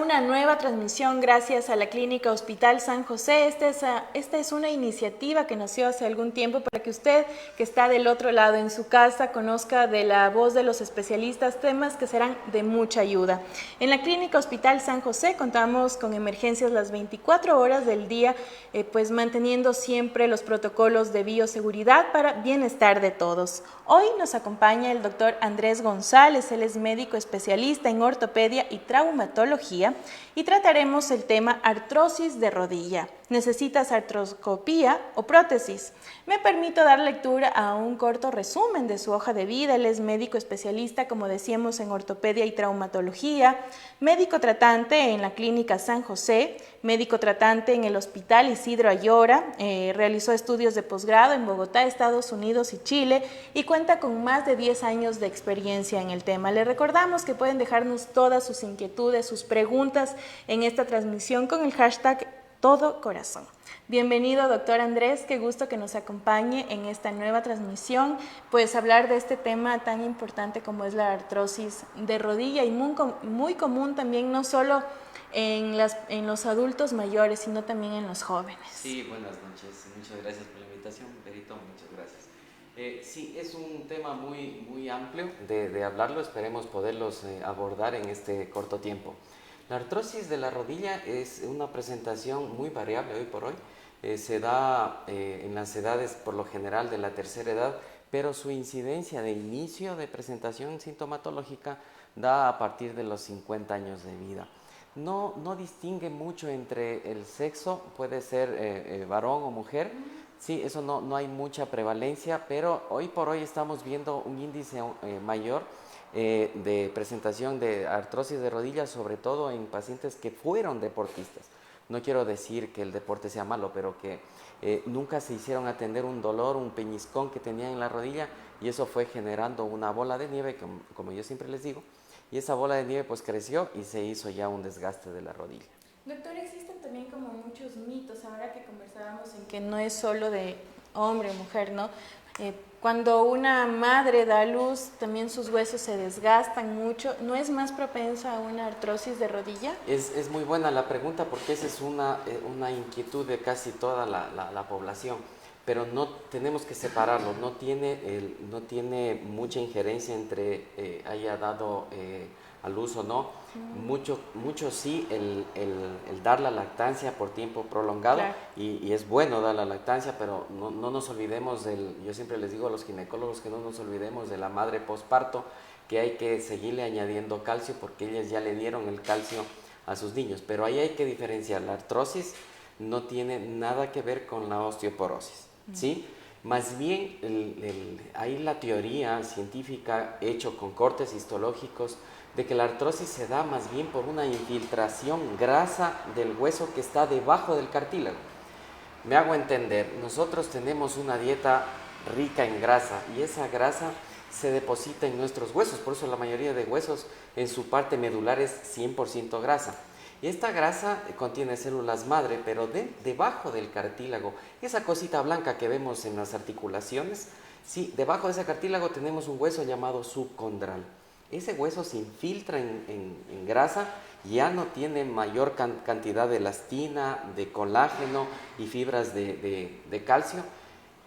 una nueva transmisión gracias a la Clínica Hospital San José. Esta es una iniciativa que nació hace algún tiempo para que usted, que está del otro lado en su casa, conozca de la voz de los especialistas temas que serán de mucha ayuda. En la Clínica Hospital San José contamos con emergencias las 24 horas del día, pues manteniendo siempre los protocolos de bioseguridad para bienestar de todos. Hoy nos acompaña el doctor Andrés González. Él es médico especialista en ortopedia y traumatología y trataremos el tema artrosis de rodilla. ¿Necesitas artroscopía o prótesis? Me permito dar lectura a un corto resumen de su hoja de vida. Él es médico especialista, como decíamos, en ortopedia y traumatología, médico tratante en la Clínica San José, médico tratante en el Hospital Isidro Ayora, realizó estudios de posgrado en Bogotá, Estados Unidos y Chile y cuenta con más de 10 años de experiencia en el tema. Le recordamos que pueden dejarnos todas sus inquietudes, sus preguntas en esta transmisión con el hashtag Todo Corazón. Bienvenido, doctor Andrés, qué gusto que nos acompañe en esta nueva transmisión, pues hablar de este tema tan importante como es la artrosis de rodilla y muy común también, no solo en los adultos mayores, sino también en los jóvenes. Sí, buenas noches, muchas gracias por la invitación, Perito, muchas gracias. Sí, es un tema muy amplio de hablarlo, esperemos poderlos abordar en este corto tiempo. La artrosis de la rodilla es una presentación muy variable hoy por hoy. Se da en las edades por lo general de la tercera edad, pero su incidencia de inicio de presentación sintomatológica da a partir de los 50 años de vida. No distingue mucho entre el sexo, puede ser varón o mujer. Sí, eso no hay mucha prevalencia, pero hoy por hoy estamos viendo un índice mayor de presentación de artrosis de rodillas, sobre todo en pacientes que fueron deportistas. No quiero decir que el deporte sea malo, pero que nunca se hicieron atender un dolor, un peñiscón que tenían en la rodilla, y eso fue generando una bola de nieve, como yo siempre les digo, y esa bola de nieve pues creció y se hizo ya un desgaste de la rodilla. Doctor, existen también como muchos mitos, ahora que conversábamos en que no es solo de hombre o mujer, ¿no? Cuando una madre da a luz, también sus huesos se desgastan mucho. ¿No es más propensa a una artrosis de rodilla? Es muy buena la pregunta porque esa es una inquietud de casi toda la población, pero no tenemos que separarlo, no tiene mucha injerencia entre haya dado a luz o no. Mucho sí el dar la lactancia por tiempo prolongado, claro. y es bueno dar la lactancia, pero no nos olvidemos yo siempre les digo a los ginecólogos que no nos olvidemos de la madre posparto, que hay que seguirle añadiendo calcio porque ellas ya le dieron el calcio a sus niños, pero ahí hay que diferenciar. La artrosis no tiene nada que ver con la osteoporosis, ¿sí? Más bien hay la teoría científica hecho con cortes histológicos de que la artrosis se da más bien por una infiltración grasa del hueso que está debajo del cartílago. Me hago entender, nosotros tenemos una dieta rica en grasa y esa grasa se deposita en nuestros huesos, por eso la mayoría de huesos en su parte medular es 100% grasa. Y esta grasa contiene células madre, pero debajo del cartílago, esa cosita blanca que vemos en las articulaciones, sí, debajo de ese cartílago tenemos un hueso llamado subcondral. Ese hueso se infiltra en grasa, ya no tiene mayor cantidad de elastina, de colágeno y fibras de calcio.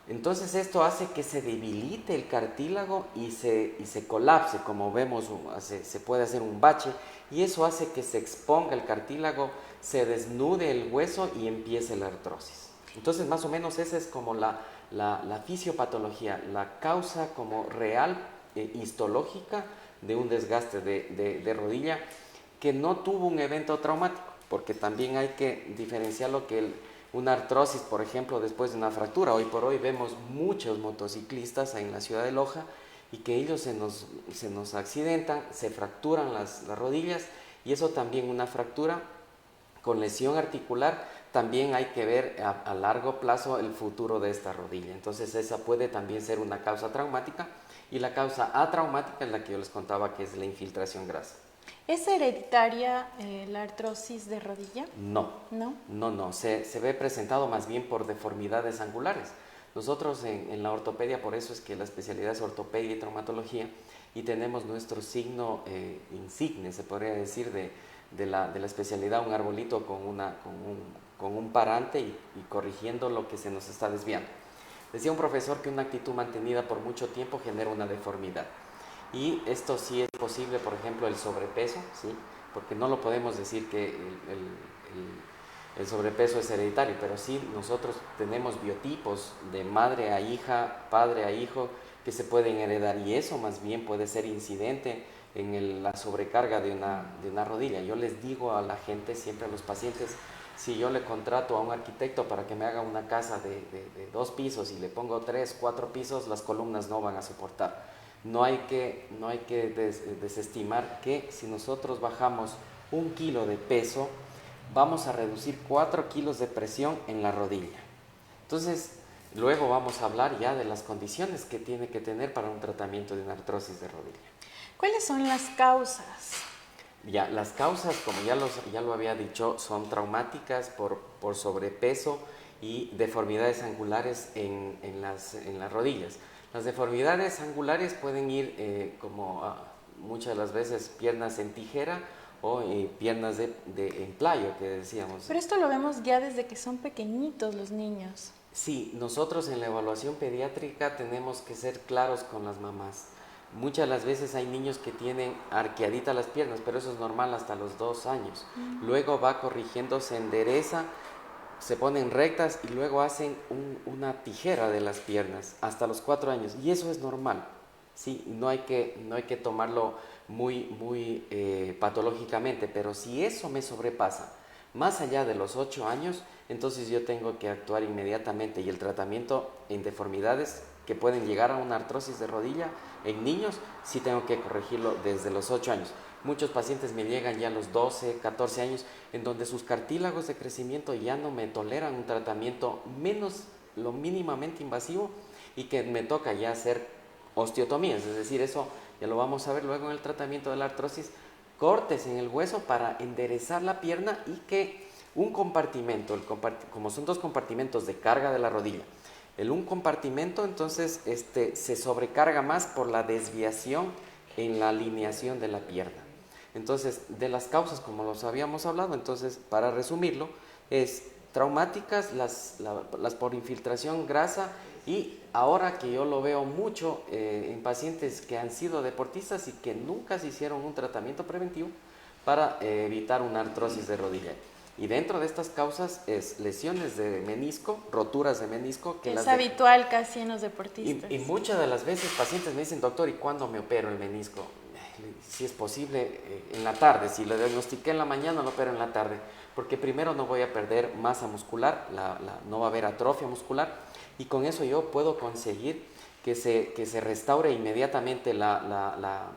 Entonces esto hace que se debilite el cartílago y se colapse, como vemos, se puede hacer un bache, y eso hace que se exponga el cartílago, se desnude el hueso y empiece la artrosis. Entonces más o menos esa es como la fisiopatología, la causa como real histológica de un desgaste de rodilla que no tuvo un evento traumático, porque también hay que diferenciar lo que una artrosis, por ejemplo, después de una fractura. Hoy por hoy vemos muchos motociclistas en la ciudad de Loja y que ellos se nos accidentan, se fracturan las rodillas, y eso también, una fractura con lesión articular, también hay que ver a largo plazo el futuro de esta rodilla. Entonces esa puede también ser una causa traumática, y la causa atraumática es la que yo les contaba, que es la infiltración grasa. ¿Es hereditaria la artrosis de rodilla? No. Se ve presentado más bien por deformidades angulares. Nosotros en la ortopedia, por eso es que la especialidad es ortopedia y traumatología, y tenemos nuestro signo insigne, se podría decir, de la especialidad, un arbolito con un parante y corrigiendo lo que se nos está desviando. Decía un profesor que una actitud mantenida por mucho tiempo genera una deformidad. Y esto sí es posible, por ejemplo, el sobrepeso, ¿sí? Porque no lo podemos decir que el sobrepeso es hereditario, pero sí nosotros tenemos biotipos de madre a hija, padre a hijo, que se pueden heredar, y eso más bien puede ser incidente en la sobrecarga de una rodilla. Yo les digo a la gente, siempre a los pacientes, si yo le contrato a un arquitecto para que me haga una casa de 2 pisos y le pongo 3, 4 pisos, las columnas no van a soportar. No hay que desestimar que si nosotros bajamos 1 kilo de peso, vamos a reducir 4 kilos de presión en la rodilla. Entonces, luego vamos a hablar ya de las condiciones que tiene que tener para un tratamiento de una artrosis de rodilla. ¿Cuáles son las causas? Ya, las causas, como ya lo había dicho, son traumáticas por sobrepeso y deformidades angulares en las rodillas. Las deformidades angulares pueden ir muchas de las veces piernas en tijera o piernas en playo, que decíamos. Pero esto lo vemos ya desde que son pequeñitos los niños. Sí, nosotros en la evaluación pediátrica tenemos que ser claros con las mamás. Muchas de las veces hay niños que tienen arqueaditas las piernas, pero eso es normal hasta los 2 años. Luego va corrigiendo, se endereza, se ponen rectas y luego hacen una tijera de las piernas hasta los 4 años. Y eso es normal, ¿sí? No hay que tomarlo muy patológicamente, pero si eso me sobrepasa más allá de los 8 años, entonces yo tengo que actuar inmediatamente, y el tratamiento en deformidades que pueden llegar a una artrosis de rodilla en niños, sí tengo que corregirlo desde los 8 años. Muchos pacientes me llegan ya a los 12, 14 años, en donde sus cartílagos de crecimiento ya no me toleran un tratamiento menos lo mínimamente invasivo, y que me toca ya hacer osteotomías, es decir, eso ya lo vamos a ver luego en el tratamiento de la artrosis, cortes en el hueso para enderezar la pierna, y que un compartimento, como son 2 compartimentos de carga de la rodilla, un compartimento entonces se sobrecarga más por la desviación en la alineación de la pierna. Entonces, de las causas, como los habíamos hablado, entonces, para resumirlo, es traumáticas, las por infiltración grasa, y ahora que yo lo veo mucho en pacientes que han sido deportistas y que nunca se hicieron un tratamiento preventivo para evitar una artrosis de rodilla. Y dentro de estas causas es lesiones de menisco, roturas de menisco. Que es habitual casi en los deportistas. Y muchas de las veces pacientes me dicen, doctor, ¿y cuándo me opero el menisco? Si es posible, en la tarde. Si lo diagnostiqué en la mañana, lo opero en la tarde. Porque primero no voy a perder masa muscular, no va a haber atrofia muscular. Y con eso yo puedo conseguir que se restaure inmediatamente la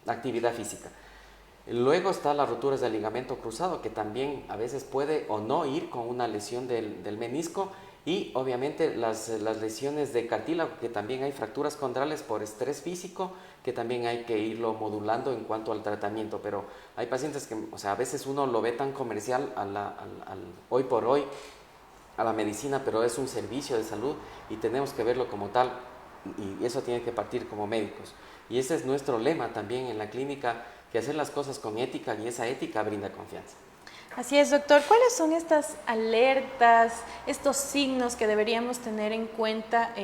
actividad física. Luego está las roturas del ligamento cruzado, que también a veces puede o no ir con una lesión del menisco, y obviamente las lesiones de cartílago, que también hay fracturas condrales por estrés físico, que también hay que irlo modulando en cuanto al tratamiento. Pero hay pacientes que, a veces uno lo ve tan comercial hoy por hoy a la medicina, pero es un servicio de salud y tenemos que verlo como tal, y eso tiene que partir como médicos. Y ese es nuestro lema también en la clínica, que hacer las cosas con ética, y esa ética brinda confianza. Así es, doctor. ¿Cuáles son estas alertas, estos signos que deberíamos tener en cuenta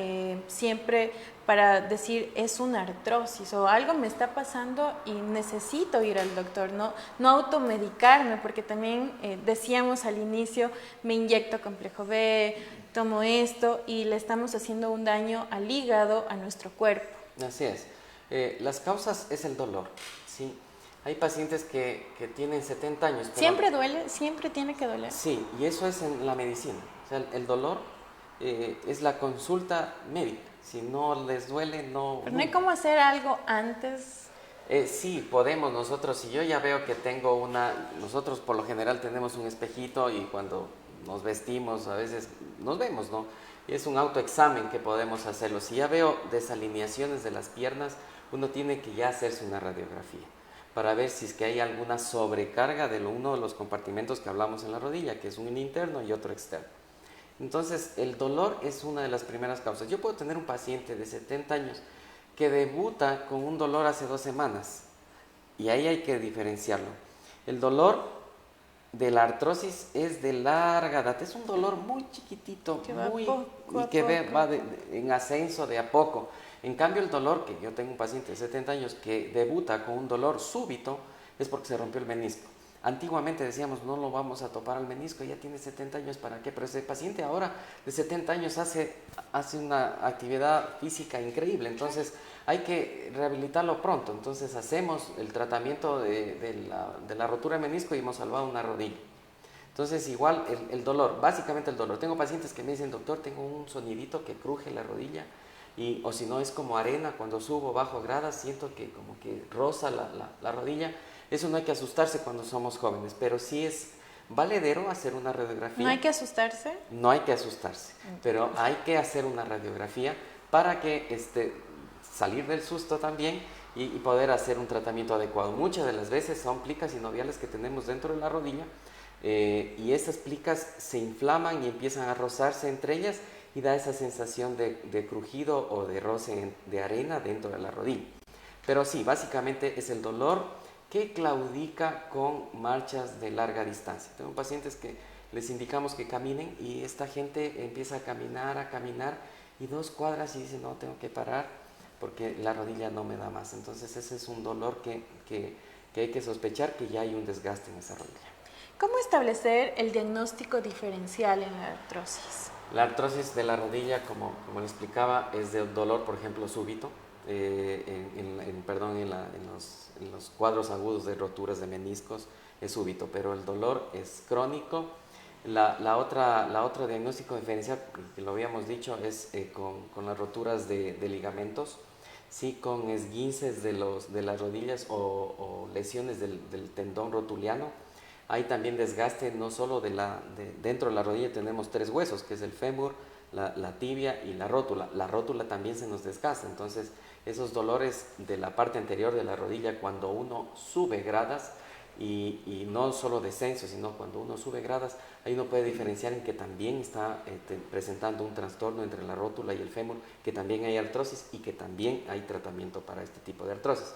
siempre para decir es una artrosis o algo me está pasando y necesito ir al doctor? No automedicarme, porque también decíamos al inicio, me inyecto complejo B, tomo esto, y le estamos haciendo un daño al hígado, a nuestro cuerpo. Así es. Las causas es el dolor, ¿sí? Hay pacientes que tienen 70 años. ¿Siempre duele? ¿Siempre tiene que doler? Sí, y eso es en la medicina. O sea, el dolor es la consulta médica. Si no les duele, no... ¿Pero no hay cómo hacer algo antes? Sí, podemos nosotros. Si yo ya veo que tengo nosotros por lo general tenemos un espejito, y cuando nos vestimos a veces nos vemos, ¿no? Y es un autoexamen que podemos hacerlo. Si ya veo desalineaciones de las piernas, uno tiene que ya hacerse una radiografía para ver si es que hay alguna sobrecarga de uno de los compartimentos que hablamos en la rodilla, que es un interno y otro externo. Entonces, el dolor es una de las primeras causas. Yo puedo tener un paciente de 70 años que debuta con un dolor hace 2 semanas, y ahí hay que diferenciarlo. El dolor de la artrosis es de larga data, es un dolor muy chiquitito, Que va muy, poco y a que poco. va en ascenso de a poco. En cambio, el dolor, que yo tengo un paciente de 70 años que debuta con un dolor súbito, es porque se rompió el menisco. Antiguamente decíamos, no lo vamos a topar al menisco, ya tiene 70 años, ¿para qué? Pero ese paciente ahora de 70 años hace una actividad física increíble, entonces hay que rehabilitarlo pronto. Entonces hacemos el tratamiento de la rotura de menisco y hemos salvado una rodilla. Entonces igual el dolor, básicamente el dolor. Tengo pacientes que me dicen, doctor, tengo un sonidito que cruje la rodilla, o si no es como arena, cuando subo bajo gradas siento que como que roza la rodilla. Eso no hay que asustarse cuando somos jóvenes, pero sí es valedero hacer una radiografía. ¿No hay que asustarse? No hay que asustarse, pero hay que hacer una radiografía para que salir del susto también y poder hacer un tratamiento adecuado. Muchas de las veces son plicas sinoviales que tenemos dentro de la rodilla, y esas plicas se inflaman y empiezan a rozarse entre ellas y da esa sensación de crujido o de roce de arena dentro de la rodilla. Pero sí, básicamente es el dolor que claudica con marchas de larga distancia. Tengo pacientes que les indicamos que caminen y esta gente empieza a caminar y 2 cuadras y dice, no, tengo que parar porque la rodilla no me da más. Entonces ese es un dolor que hay que sospechar que ya hay un desgaste en esa rodilla. ¿Cómo establecer el diagnóstico diferencial en la artrosis? La artrosis de la rodilla, como le explicaba, es de dolor, por ejemplo, súbito, en los cuadros agudos de roturas de meniscos es súbito, pero el dolor es crónico. La otra diagnóstico diferencial, que lo habíamos dicho, es con las roturas de ligamentos, sí, con esguinces de las rodillas o lesiones del tendón rotuliano. Hay también desgaste no solo dentro de la rodilla, tenemos 3 huesos, que es el fémur, la tibia y la rótula. La rótula también se nos desgasta, entonces esos dolores de la parte anterior de la rodilla cuando uno sube gradas, y no solo descenso, sino cuando uno sube gradas, ahí uno puede diferenciar en que también está presentando un trastorno entre la rótula y el fémur, que también hay artrosis y que también hay tratamiento para este tipo de artrosis.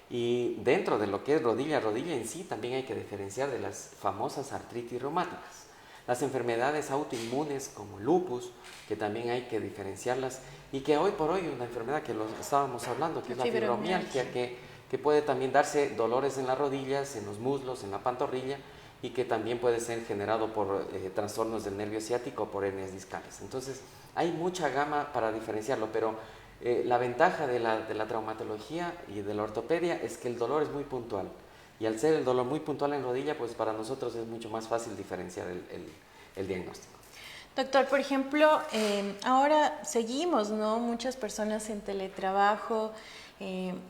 Y dentro de lo que es rodilla en sí, también hay que diferenciar de las famosas artritis reumáticas. Las enfermedades autoinmunes como lupus, que también hay que diferenciarlas, y que hoy por hoy una enfermedad que lo estábamos hablando, que es la fibromialgia, que puede también darse dolores en las rodillas, en los muslos, en la pantorrilla, y que también puede ser generado por trastornos del nervio ciático o por hernias discales. Entonces, hay mucha gama para diferenciarlo, pero la ventaja de la traumatología y de la ortopedia es que el dolor es muy puntual. Y al ser el dolor muy puntual en rodilla, pues para nosotros es mucho más fácil diferenciar el diagnóstico. Doctor, por ejemplo, ahora seguimos, ¿no? Muchas personas en teletrabajo,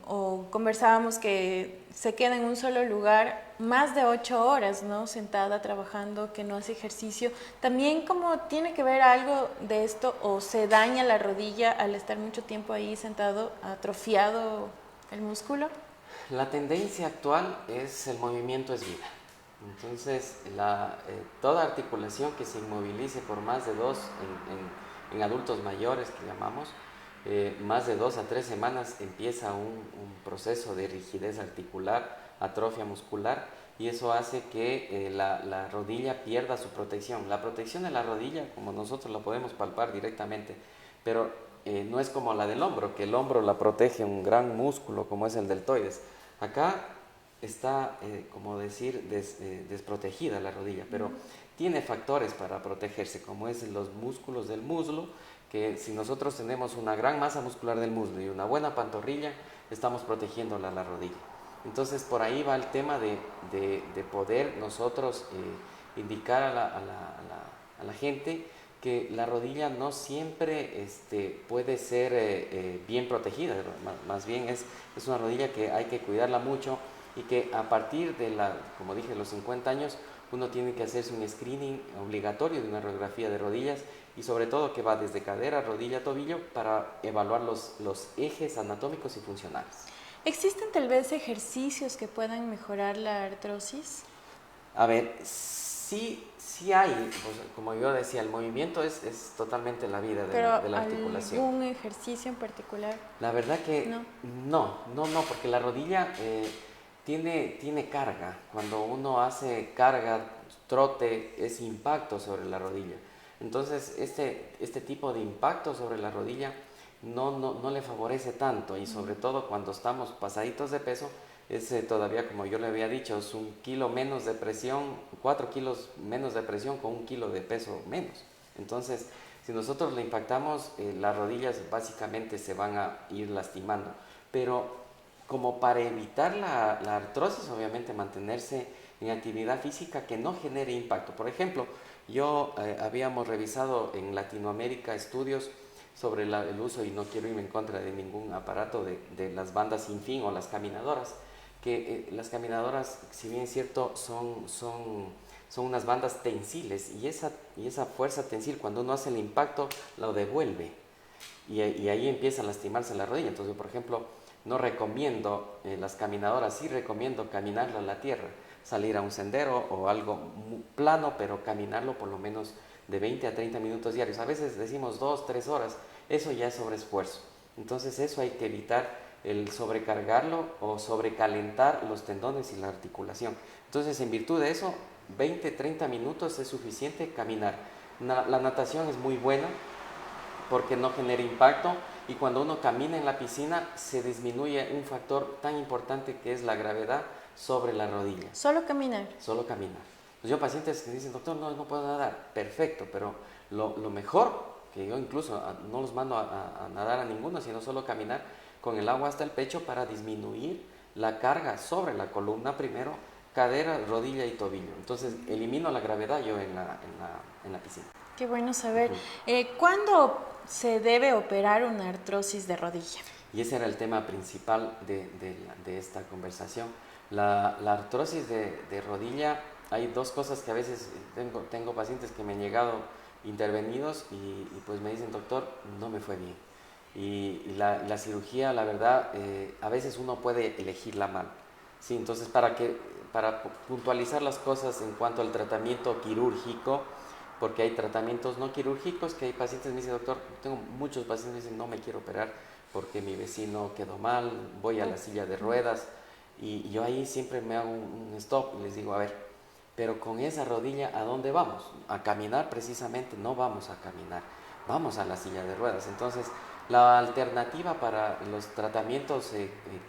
o conversábamos que se queda en un solo lugar más de 8 horas, ¿no? Sentada trabajando, que no hace ejercicio. También, ¿cómo tiene que ver algo de esto o se daña la rodilla al estar mucho tiempo ahí sentado, atrofiado el músculo? La tendencia actual es el movimiento es vida. Entonces, toda articulación que se inmovilice por más de 2 en adultos mayores, que llamamos, más de 2 a 3 semanas empieza un proceso de rigidez articular, atrofia muscular, y eso hace que la rodilla pierda su protección. La protección de la rodilla, como nosotros la podemos palpar directamente, pero no es como la del hombro, que el hombro la protege un gran músculo como es el deltoides. Acá está, como decir, desprotegida la rodilla, pero tiene factores para protegerse, como es los músculos del muslo, que si nosotros tenemos una gran masa muscular del muslo y una buena pantorrilla, estamos protegiéndola a la rodilla. Entonces por ahí va el tema de poder nosotros indicar a la gente que la rodilla no siempre puede ser bien protegida, más bien es una rodilla que hay que cuidarla mucho, y que a partir de como dije, los 50 años, uno tiene que hacerse un screening obligatorio de una radiografía de rodillas, y sobre todo que va desde cadera, rodilla, tobillo, para evaluar los ejes anatómicos y funcionales. ¿Existen tal vez ejercicios que puedan mejorar la artrosis? A ver, sí hay, pues, como yo decía, el movimiento es totalmente la vida de la articulación. ¿Algún ejercicio en particular? La verdad que no, porque la rodilla tiene carga. Cuando uno hace carga, trote, es impacto sobre la rodilla. Entonces, este tipo de impacto sobre la rodilla no le favorece tanto, y sobre todo cuando estamos pasaditos de peso, es todavía, como yo le había dicho, es 1 kilo menos de presión, 4 kilos menos de presión con 1 kilo de peso menos. Entonces, si nosotros le impactamos, las rodillas básicamente se van a ir lastimando. Pero como para evitar la artrosis, obviamente mantenerse en actividad física que no genere impacto. Por ejemplo, habíamos revisado en Latinoamérica estudios sobre el uso, y no quiero irme en contra de ningún aparato, de las bandas sin fin o las caminadoras, que las caminadoras, si bien es cierto, son unas bandas tensiles, y esa fuerza tensil, cuando uno hace el impacto, lo devuelve, y ahí empieza a lastimarse la rodilla. Entonces, por ejemplo, no recomiendo las caminadoras, sí recomiendo caminarla a la tierra, salir a un sendero o algo plano, pero caminarlo por lo menos de 20 a 30 minutos diarios. A veces decimos 2, 3 horas, eso ya es sobreesfuerzo. Entonces eso hay que evitar, el sobrecargarlo o sobrecalentar los tendones y la articulación. Entonces, en virtud de eso, 20, 30 minutos es suficiente caminar. La natación es muy buena porque no genera impacto, y cuando uno camina en la piscina se disminuye un factor tan importante que es la gravedad sobre la rodilla. Solo caminar. Solo caminar. Pues yo, pacientes que dicen, doctor, no puedo nadar, perfecto, pero lo mejor, que yo incluso no los mando a nadar a ninguno, sino solo caminar con el agua hasta el pecho para disminuir la carga sobre la columna primero, cadera, rodilla y tobillo. Entonces elimino la gravedad yo en la piscina. Qué bueno saber. ¿Cuándo se debe operar una artrosis de rodilla? Y ese era el tema principal de esta conversación. La artrosis de rodilla, hay dos cosas que a veces tengo pacientes que me han llegado intervenidos y pues me dicen, doctor, no me fue bien. Y la cirugía, la verdad, a veces uno puede elegirla mal. Sí, entonces, para puntualizar las cosas en cuanto al tratamiento quirúrgico, porque hay tratamientos no quirúrgicos, que hay pacientes que me dicen, doctor, tengo muchos pacientes que me dicen, no me quiero operar porque mi vecino quedó mal, voy a la silla de ruedas, y yo ahí siempre me hago un stop y les digo, a ver, pero con esa rodilla, ¿a dónde vamos? A caminar precisamente, no vamos a caminar, vamos a la silla de ruedas. Entonces, la alternativa para los tratamientos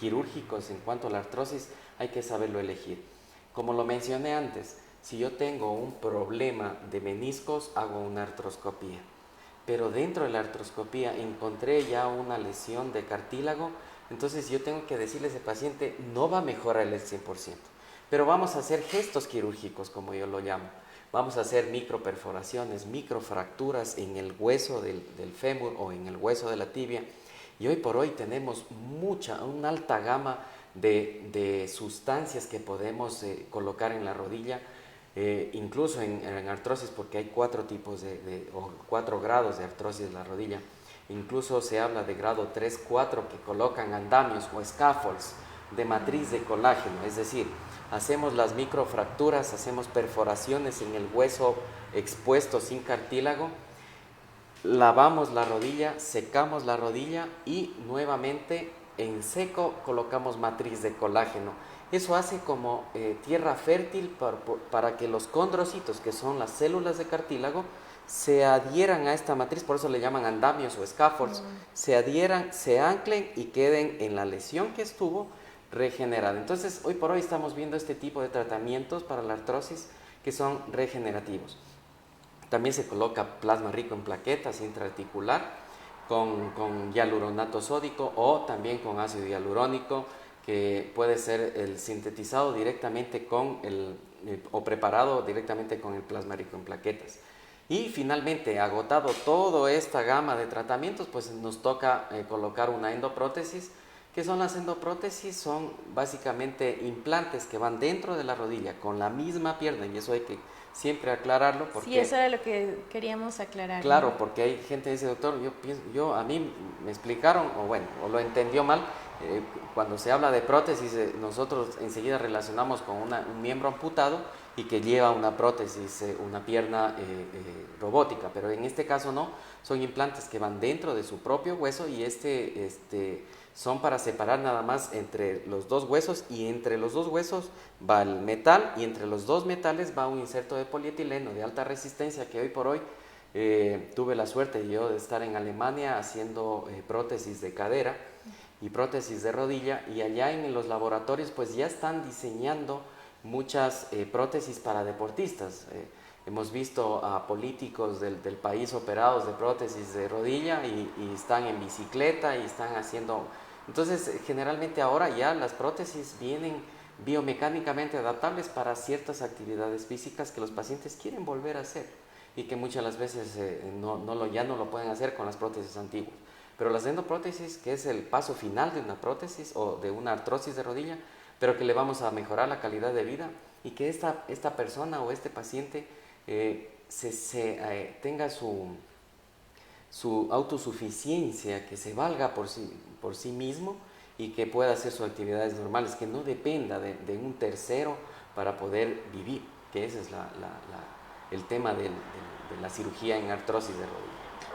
quirúrgicos en cuanto a la artrosis, hay que saberlo elegir. Como lo mencioné antes, si yo tengo un problema de meniscos, hago una artroscopía. Pero dentro de la artroscopía encontré ya una lesión de cartílago, entonces yo tengo que decirle a ese paciente, no va a mejorar el 100%, pero vamos a hacer gestos quirúrgicos, como yo lo llamo. Vamos a hacer microperforaciones, microfracturas en el hueso del fémur o en el hueso de la tibia. Y hoy por hoy tenemos una alta gama de sustancias que podemos colocar en la rodilla, incluso en artrosis, porque hay 4 tipos o 4 grados de artrosis de la rodilla. Incluso se habla de grado 3, 4 que colocan andamios o scaffolds de matriz de colágeno, es decir, hacemos las microfracturas, hacemos perforaciones en el hueso expuesto sin cartílago, lavamos la rodilla, secamos la rodilla y nuevamente en seco colocamos matriz de colágeno. Eso hace como tierra fértil para que los condrocitos, que son las células de cartílago, se adhieran a esta matriz, por eso le llaman andamios o scaffolds, se adhieran, se anclen y queden en la lesión que estuvo regenerada. Entonces, hoy por hoy estamos viendo este tipo de tratamientos para la artrosis que son regenerativos. También se coloca plasma rico en plaquetas intraarticular con hialuronato sódico o también con ácido hialurónico, que puede ser el sintetizado directamente o preparado directamente con el plasma rico en plaquetas. Y finalmente, agotado toda esta gama de tratamientos, pues nos toca colocar una endoprótesis. ¿Qué son las endoprótesis? Son básicamente implantes que van dentro de la rodilla con la misma pierna, y eso hay que siempre aclararlo. Porque, sí, eso era lo que queríamos aclarar. Claro, ¿no? Porque hay gente que dice, doctor, a mí me explicaron, o lo entendió mal, cuando se habla de prótesis, nosotros enseguida relacionamos con un miembro amputado y que lleva una prótesis, una pierna robótica, pero en este caso no, son implantes que van dentro de su propio hueso y son para separar nada más entre los dos huesos, y entre los dos huesos va el metal, y entre los dos metales va un inserto de polietileno de alta resistencia que hoy por hoy tuve la suerte yo de estar en Alemania haciendo prótesis de cadera y prótesis de rodilla, y allá en los laboratorios pues ya están diseñando muchas prótesis para deportistas. Hemos visto a políticos del país operados de prótesis de rodilla y están en bicicleta y están haciendo... Entonces, generalmente ahora ya las prótesis vienen biomecánicamente adaptables para ciertas actividades físicas que los pacientes quieren volver a hacer y que muchas las veces ya no lo pueden hacer con las prótesis antiguas. Pero las endoprótesis, que es el paso final de una prótesis o de una artrosis de rodilla, pero que le vamos a mejorar la calidad de vida y que esta persona o este paciente tenga su autosuficiencia, que se valga por sí mismo y que pueda hacer sus actividades normales, que no dependa de un tercero para poder vivir, que ese es el tema de la cirugía en artrosis de rodilla.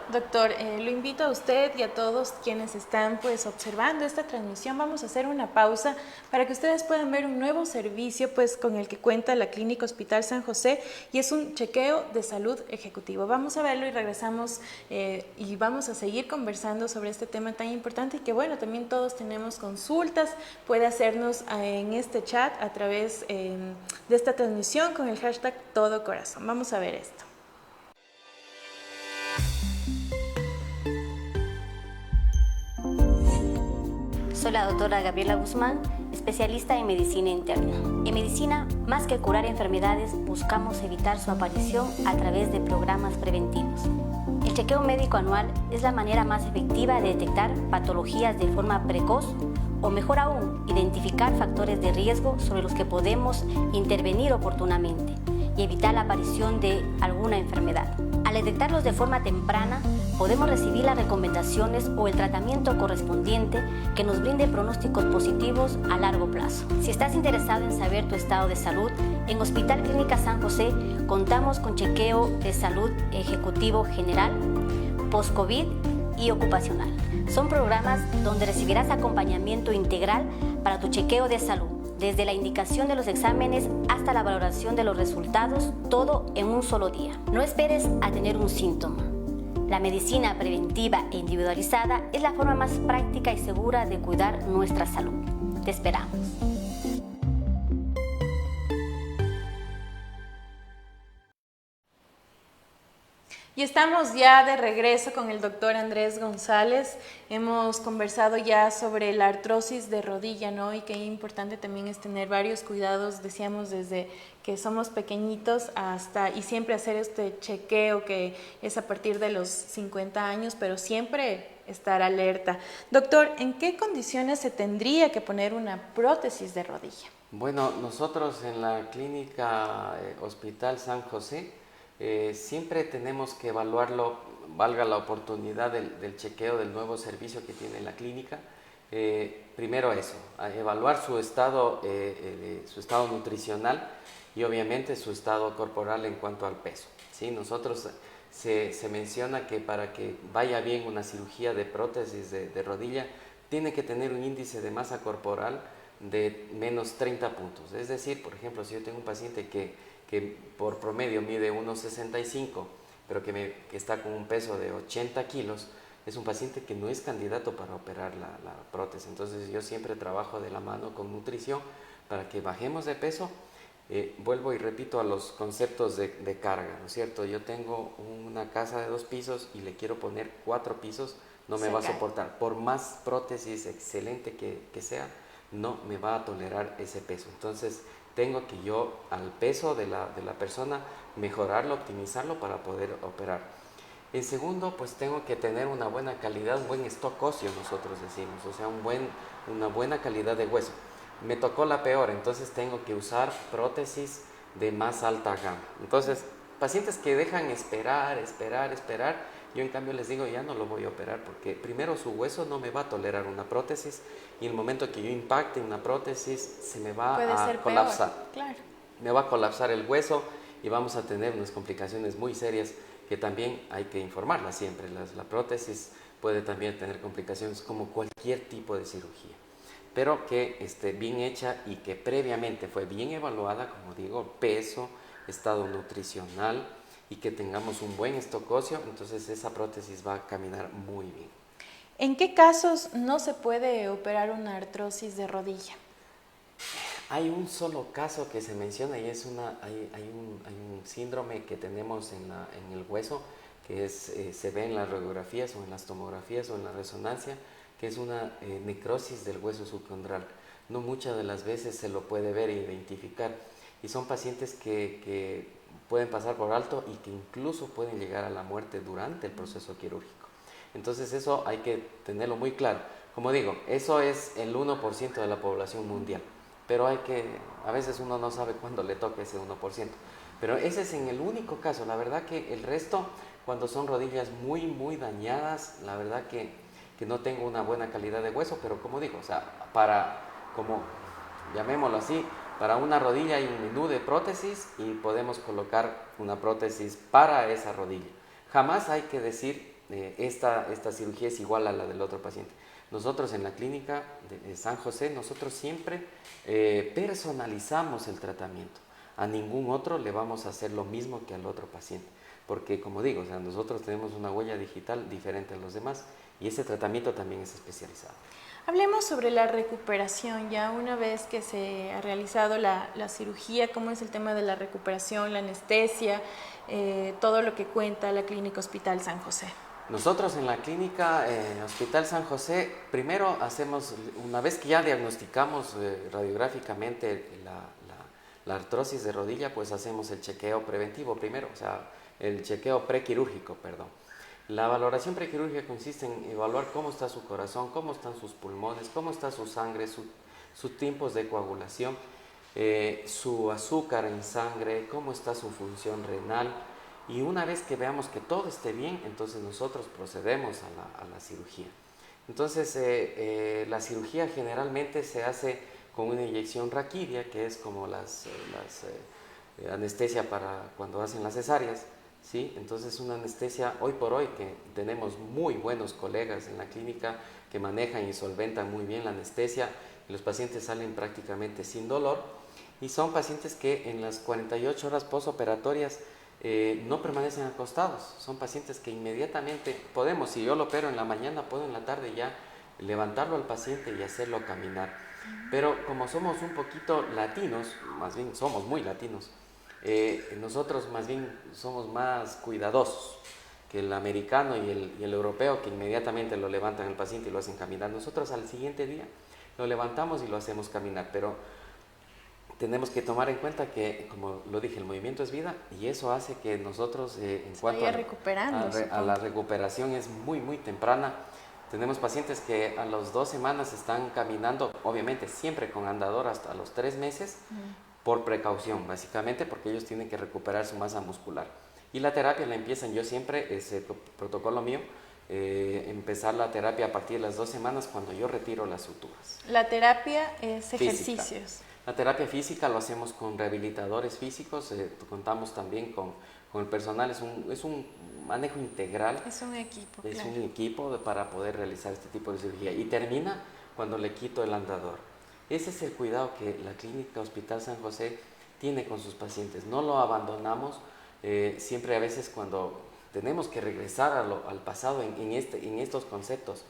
Doctor, lo invito a usted y a todos quienes están pues observando esta transmisión. Vamos a hacer una pausa para que ustedes puedan ver un nuevo servicio pues con el que cuenta la Clínica Hospital San José, y es un chequeo de salud ejecutivo. Vamos a verlo y regresamos y vamos a seguir conversando sobre este tema tan importante, y que bueno, también todos tenemos consultas. Puede hacernos en este chat a través de esta transmisión con el hashtag Todo Corazón. Vamos a ver esto. Soy la doctora Gabriela Guzmán, especialista en medicina interna. En medicina, más que curar enfermedades, buscamos evitar su aparición a través de programas preventivos. El chequeo médico anual es la manera más efectiva de detectar patologías de forma precoz, o mejor aún, identificar factores de riesgo sobre los que podemos intervenir oportunamente y evitar la aparición de alguna enfermedad. Al detectarlos de forma temprana, podemos recibir las recomendaciones o el tratamiento correspondiente que nos brinde pronósticos positivos a largo plazo. Si estás interesado en saber tu estado de salud, en Hospital Clínica San José contamos con chequeo de salud ejecutivo general, post-COVID y ocupacional. Son programas donde recibirás acompañamiento integral para tu chequeo de salud, desde la indicación de los exámenes hasta la valoración de los resultados, todo en un solo día. No esperes a tener un síntoma. La medicina preventiva e individualizada es la forma más práctica y segura de cuidar nuestra salud. Te esperamos. Y estamos ya de regreso con el doctor Andrés González. Hemos conversado ya sobre la artrosis de rodilla, ¿no? Y qué importante también es tener varios cuidados, decíamos, desde que somos pequeñitos y siempre hacer este chequeo que es a partir de los 50 años, pero siempre estar alerta. Doctor, ¿en qué condiciones se tendría que poner una prótesis de rodilla? Bueno, nosotros en la clínica Hospital San José siempre tenemos que evaluarlo, valga la oportunidad del chequeo del nuevo servicio que tiene la clínica. Primero eso, evaluar su estado nutricional y obviamente su estado corporal en cuanto al peso. ¿Sí? Nosotros se menciona que para que vaya bien una cirugía de prótesis de rodilla, tiene que tener un índice de masa corporal de menos 30 puntos. Es decir, por ejemplo, si yo tengo un paciente que por promedio mide 1,65, pero que está con un peso de 80 kilos, es un paciente que no es candidato para operar la prótesis. Entonces yo siempre trabajo de la mano con nutrición para que bajemos de peso. Vuelvo y repito a los conceptos de carga, ¿no es cierto? Yo tengo una casa de 2 pisos y le quiero poner 4 pisos, no me va a soportar. Por más prótesis excelente que sea, no me va a tolerar ese peso. Entonces tengo que yo al peso de la persona mejorarlo, optimizarlo para poder operar. En segundo, pues tengo que tener una buena calidad, un buen stock óseo, nosotros decimos, o sea, una buena calidad de hueso. Me tocó la peor, entonces tengo que usar prótesis de más alta gama. Entonces, pacientes que dejan esperar, Yo en cambio les digo, ya no lo voy a operar porque primero su hueso no me va a tolerar una prótesis y en el momento que yo impacte en una prótesis se me va Puede a ser colapsar. peor, claro. Me va a colapsar el hueso y vamos a tener unas complicaciones muy serias que también hay que informarlas siempre. La prótesis puede también tener complicaciones como cualquier tipo de cirugía, pero que esté bien hecha y que previamente fue bien evaluada, como digo, peso, estado nutricional y que tengamos un buen stock óseo, entonces esa prótesis va a caminar muy bien. ¿En qué casos no se puede operar una artrosis de rodilla? Hay un solo caso que se menciona y es hay un síndrome que tenemos en el hueso que se ve en las radiografías o en las tomografías o en la resonancia, que es una necrosis del hueso subcondral. No muchas de las veces se lo puede ver e identificar y son pacientes que pueden pasar por alto y que incluso pueden llegar a la muerte durante el proceso quirúrgico. Entonces eso hay que tenerlo muy claro. Como digo, eso es el 1% de la población mundial, pero a veces uno no sabe cuándo le toca ese 1%. Pero ese es en el único caso. La verdad que el resto, cuando son rodillas muy dañadas, la verdad que no tengo una buena calidad de hueso, pero como digo, o sea, como llamémoslo así, para una rodilla hay un menú de prótesis y podemos colocar una prótesis para esa rodilla. Jamás hay que decir esta cirugía es igual a la del otro paciente. Nosotros en la clínica de San José, nosotros siempre personalizamos el tratamiento. A ningún otro le vamos a hacer lo mismo que al otro paciente. Porque como digo, o sea, nosotros tenemos una huella digital diferente a los demás y ese tratamiento también es especializado. Hablemos sobre la recuperación, ya una vez que se ha realizado la cirugía, cómo es el tema de la recuperación, la anestesia, todo lo que cuenta la Clínica Hospital San José. Nosotros en la clínica Hospital San José, primero hacemos, una vez que ya diagnosticamos radiográficamente la artrosis de rodilla, pues hacemos el chequeo preventivo primero, o sea, el chequeo prequirúrgico, perdón. La valoración prequirúrgica consiste en evaluar cómo está su corazón, cómo están sus pulmones, cómo está su sangre, sus tiempos de coagulación, su azúcar en sangre, cómo está su función renal. Y una vez que veamos que todo esté bien, entonces nosotros procedemos a la cirugía. Entonces, la cirugía generalmente se hace con una inyección raquidia, que es como anestesia para cuando hacen las cesáreas, ¿sí? Entonces, una anestesia, hoy por hoy, que tenemos muy buenos colegas en la clínica que manejan y solventan muy bien la anestesia, y los pacientes salen prácticamente sin dolor, y son pacientes que en las 48 horas postoperatorias no permanecen acostados, son pacientes que inmediatamente podemos, si yo lo opero en la mañana, puedo en la tarde ya levantarlo al paciente y hacerlo caminar. Pero como somos un poquito latinos, más bien somos muy latinos, nosotros más bien somos más cuidadosos que el americano y el europeo, que inmediatamente lo levantan al paciente y lo hacen caminar. Nosotros al siguiente día lo levantamos y lo hacemos caminar, pero tenemos que tomar en cuenta que, como lo dije, el movimiento es vida y eso hace que nosotros, en cuanto a la recuperación, es muy temprana. Tenemos pacientes que a las 2 semanas están caminando, obviamente siempre con andador hasta los 3 meses, por precaución, básicamente porque ellos tienen que recuperar su masa muscular. Y la terapia la empiezan, yo siempre, ese protocolo mío, empezar la terapia a partir de las 2 semanas cuando yo retiro las suturas. La terapia es física. Ejercicios. La terapia física lo hacemos con rehabilitadores físicos, contamos también con el personal, es un manejo integral. Es un equipo. Es un equipo para poder realizar este tipo de cirugía y termina cuando le quito el andador. Ese es el cuidado que la Clínica Hospital San José tiene con sus pacientes. No lo abandonamos, siempre a veces cuando tenemos que regresar al pasado en estos conceptos,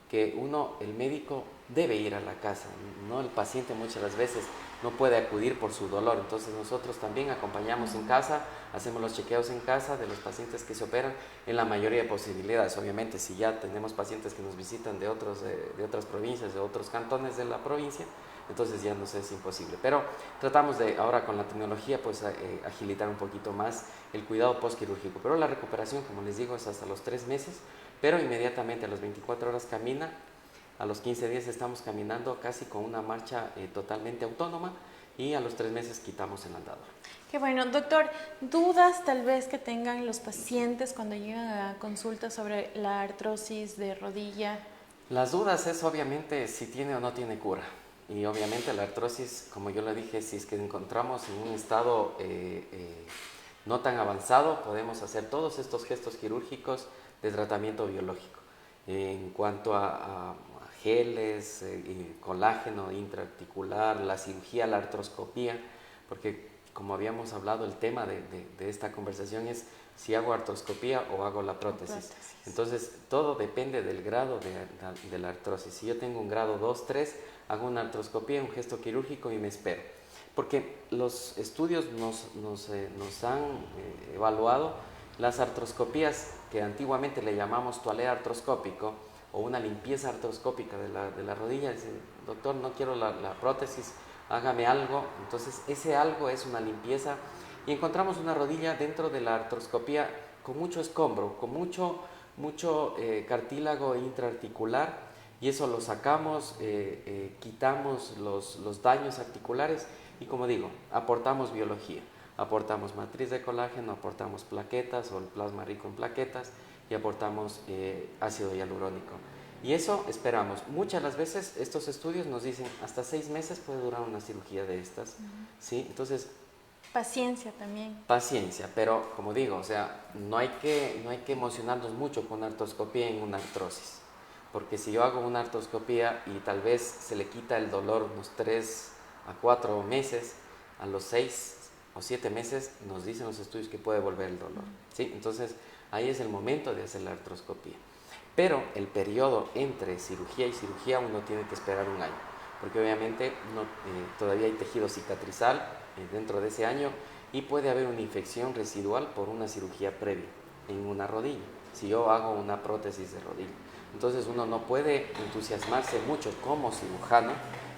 que el médico debe ir a la casa, no el paciente muchas de las veces no puede acudir por su dolor, entonces nosotros también acompañamos en casa, hacemos los chequeos en casa de los pacientes que se operan en la mayoría de posibilidades. Obviamente si ya tenemos pacientes que nos visitan de otras provincias, de otros cantones de la provincia, entonces ya nos es imposible, pero tratamos de ahora con la tecnología pues agilitar un poquito más el cuidado postquirúrgico, pero la recuperación, como les digo, es hasta los 3 meses, pero inmediatamente a las 24 horas camina, a los 15 días estamos caminando casi con una marcha totalmente autónoma y a los 3 meses quitamos el andador. Qué bueno. Doctor, ¿dudas tal vez que tengan los pacientes cuando llegan a consulta sobre la artrosis de rodilla? Las dudas es obviamente si tiene o no tiene cura. Y obviamente la artrosis, como yo le dije, si es que encontramos en un estado no tan avanzado, podemos hacer todos estos gestos quirúrgicos de tratamiento biológico. En cuanto a geles, colágeno intraarticular, la cirugía, la artroscopía, porque como habíamos hablado, el tema de esta conversación es si hago artroscopía o hago la prótesis. Entonces, todo depende del grado de la artrosis. Si yo tengo un grado 2, 3, hago una artroscopía, un gesto quirúrgico y me espero. Porque los estudios nos han evaluado las artroscopías que antiguamente le llamamos toalé artroscópico o una limpieza artroscópica de la rodilla. Dice, doctor, no quiero la prótesis, hágame algo. Entonces, ese algo es una limpieza y encontramos una rodilla dentro de la artroscopía con mucho escombro, con mucho cartílago intraarticular, y eso lo sacamos, quitamos los daños articulares y, como digo, aportamos biología, aportamos matriz de colágeno, aportamos plaquetas o el plasma rico en plaquetas y aportamos ácido hialurónico. Y eso esperamos. Muchas las veces estos estudios nos dicen hasta 6 meses puede durar una cirugía de estas, ¿sí? Entonces, paciencia también. Paciencia, pero como digo, o sea, no hay que emocionarnos mucho con una artroscopía en una artrosis, porque si yo hago una artroscopía y tal vez se le quita el dolor unos 3 a 4 meses, a los 6 o 7 meses nos dicen los estudios que puede volver el dolor, ¿sí? Entonces, ahí es el momento de hacer la artroscopía. Pero el periodo entre cirugía y cirugía uno tiene que esperar 1 año, porque obviamente todavía hay tejido cicatrizal dentro de ese año y puede haber una infección residual por una cirugía previa en una rodilla, si yo hago una prótesis de rodilla. Entonces uno no puede entusiasmarse mucho como cirujano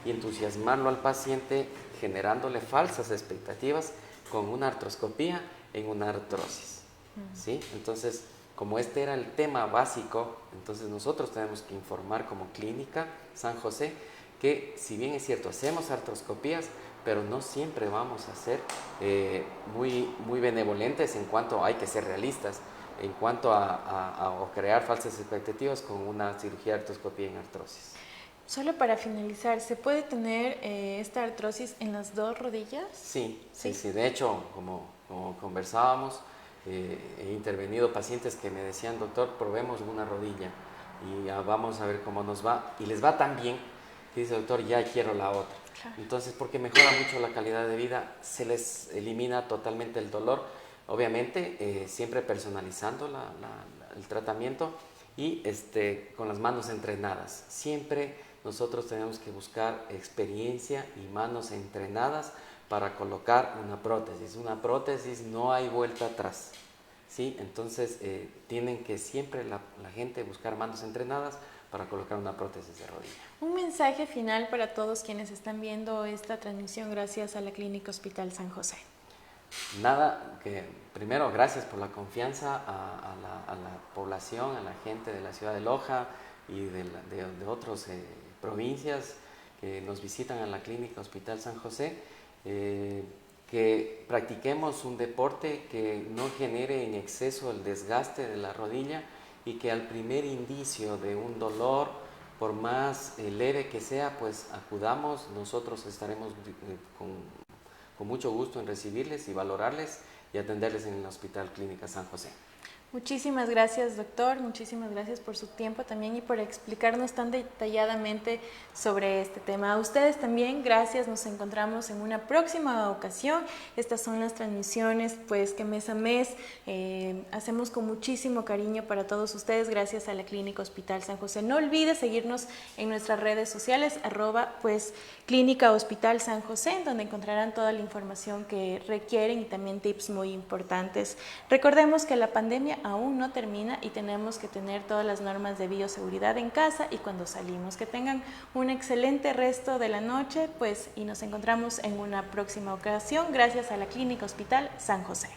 y entusiasmarlo al paciente generándole falsas expectativas con una artroscopía en una artrosis, ¿sí? Entonces, como este era el tema básico, entonces nosotros tenemos que informar como Clínica San José que, si bien es cierto, hacemos artroscopías, pero no siempre vamos a ser muy benevolentes en cuanto hay que ser realistas, en cuanto a crear falsas expectativas con una cirugía de artroscopía en artrosis. Solo para finalizar, ¿se puede tener esta artrosis en las 2 rodillas? Sí. De hecho, como conversábamos, he intervenido pacientes que me decían, doctor, probemos una rodilla y vamos a ver cómo nos va. Y les va tan bien que dice, doctor, ya quiero la otra. Claro. Entonces, porque mejora mucho la calidad de vida, se les elimina totalmente el dolor. Obviamente, siempre personalizando el tratamiento y con las manos entrenadas. Siempre nosotros tenemos que buscar experiencia y manos entrenadas para colocar una prótesis. Una prótesis no hay vuelta atrás, ¿sí? Entonces, tienen que siempre la gente buscar manos entrenadas para colocar una prótesis de rodilla. Un mensaje final para todos quienes están viendo esta transmisión gracias a la Clínica Hospital San José. Nada, que primero gracias por la confianza a la población, a la gente de la ciudad de Loja y de otras provincias que nos visitan a la Clínica Hospital San José, que practiquemos un deporte que no genere en exceso el desgaste de la rodilla y que al primer indicio de un dolor, por más leve que sea, pues acudamos. Nosotros estaremos con mucho gusto en recibirles y valorarles y atenderles en el Hospital Clínica San José. Muchísimas gracias, doctor. Muchísimas gracias por su tiempo también y por explicarnos tan detalladamente sobre este tema. A ustedes también, gracias. Nos encontramos en una próxima ocasión. Estas son las transmisiones pues que mes a mes hacemos con muchísimo cariño para todos ustedes, gracias a la Clínica Hospital San José. No olvides seguirnos en nuestras redes sociales, @Clínica Hospital San José, en donde encontrarán toda la información que requieren y también tips muy importantes. Recordemos que la pandemia aún no termina y tenemos que tener todas las normas de bioseguridad en casa y cuando salimos. Que tengan un excelente resto de la noche, y nos encontramos en una próxima ocasión. Gracias a la Clínica Hospital San José.